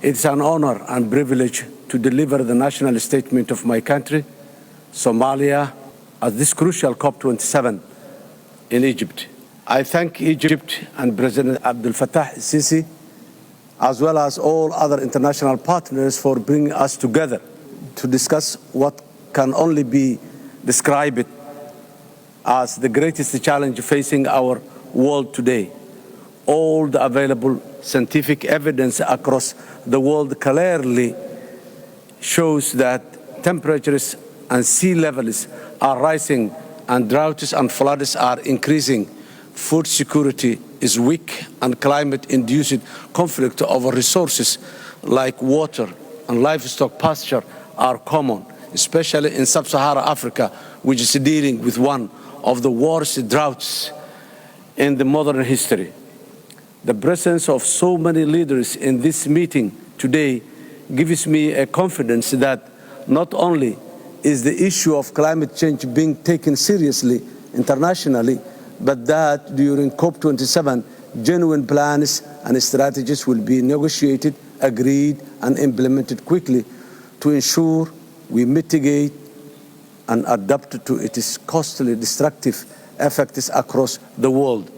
It's an honor and privilege to deliver the national statement of my country, Somalia, at this crucial COP27 in Egypt. I thank Egypt and President Abdel Fattah el-Sisi, as well as all other international partners, for bringing us together to discuss what can only be described as the greatest challenge facing our world today. All the available scientific evidence across the world clearly shows that temperatures and sea levels are rising and droughts and floods are increasing. Food security is weak and climate-induced conflict over resources like water and livestock pasture are common, especially in sub-Saharan Africa, which is dealing with one of the worst droughts in the modern history. The presence of so many leaders in this meeting today gives me a confidence that not only is the issue of climate change being taken seriously internationally, but that during COP27, genuine plans and strategies will be negotiated, agreed, and implemented quickly to ensure we mitigate and adapt to its costly destructive effects across the world.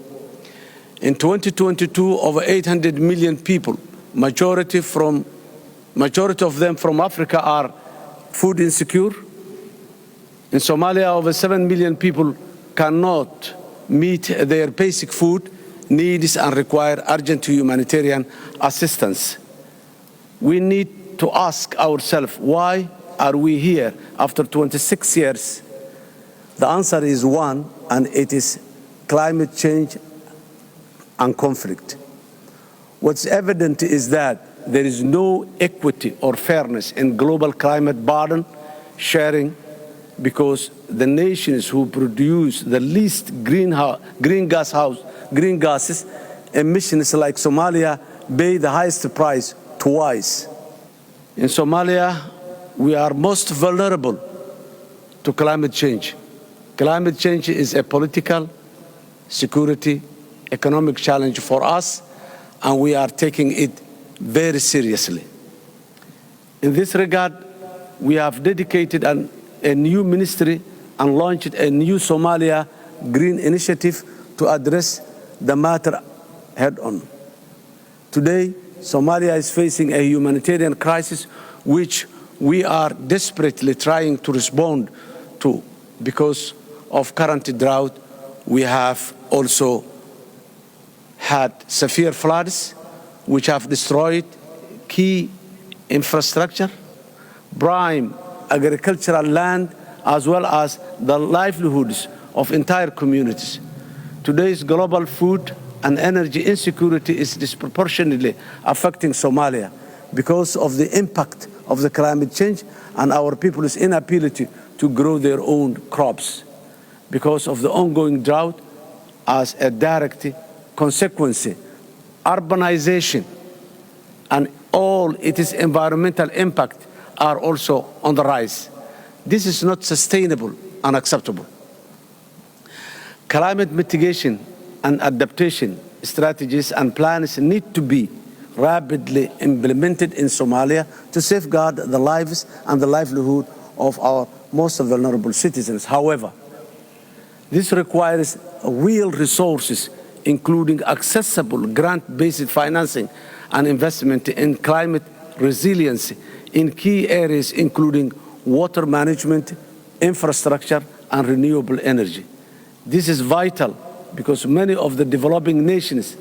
In 2022, over 800 million people, majority of them from Africa, are food insecure. In Somalia, over 7 million people cannot meet their basic food needs and require urgent humanitarian assistance. We need to ask ourselves, why are we here after 26 years? The answer is one, and it is climate change and conflict. What's evident is that there is no equity or fairness in global climate burden sharing, because the nations who produce the least greenhouse gases emissions, like Somalia, pay the highest price twice. In Somalia, we are most vulnerable to climate change. Climate change is a political, security, economic challenge for us, and we are taking it very seriously. In this regard, we have dedicated a new ministry and launched a new Somalia Green Initiative to address the matter head-on. Today, Somalia is facing a humanitarian crisis which we are desperately trying to respond to. Because of current drought, we have also had severe floods which have destroyed key infrastructure, prime agricultural land, as well as the livelihoods of entire communities. Today's global food and energy insecurity is disproportionately affecting Somalia because of the impact of the climate change and our people's inability to grow their own crops. Because of the ongoing drought, as a direct consequence, urbanization and all its environmental impact are also on the rise. This is not sustainable and acceptable. Climate mitigation and adaptation strategies and plans need to be rapidly implemented in Somalia to safeguard the lives and the livelihood of our most vulnerable citizens. However, this requires real resources, including accessible grant-based financing and investment in climate resilience in key areas, including water management, infrastructure, and renewable energy. This is vital because many of the developing nations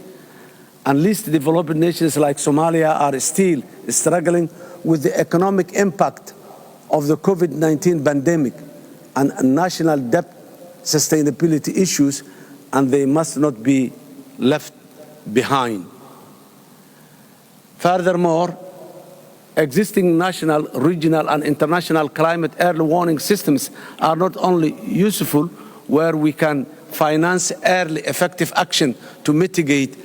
and least developed nations like Somalia are still struggling with the economic impact of the COVID-19 pandemic and national debt sustainability issues, and they must not be left behind. Furthermore, existing national, regional, and international climate early warning systems are not only useful where we can finance early effective action to mitigate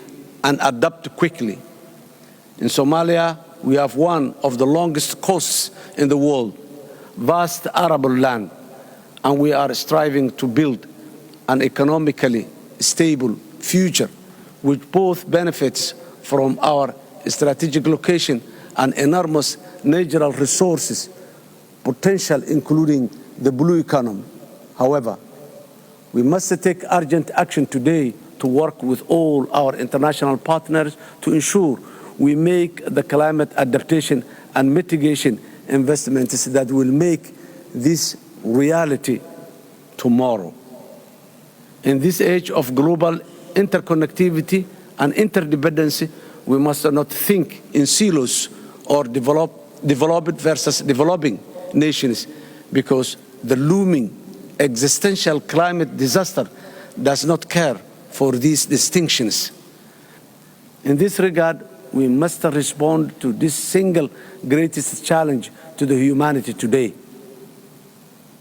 and adapt quickly. In Somalia, we have one of the longest coasts in the world, vast arable land, and we are striving to build an economically stable future which both benefits from our strategic location and enormous natural resources potential, including the blue economy. However, we must take urgent action today to work with all our international partners to ensure we make the climate adaptation and mitigation investments that will make this reality tomorrow. In this age of global interconnectivity and interdependency, we must not think in silos or developed versus developing nations, because the looming existential climate disaster does not care for these distinctions. In this regard, we must respond to this single greatest challenge to the humanity today.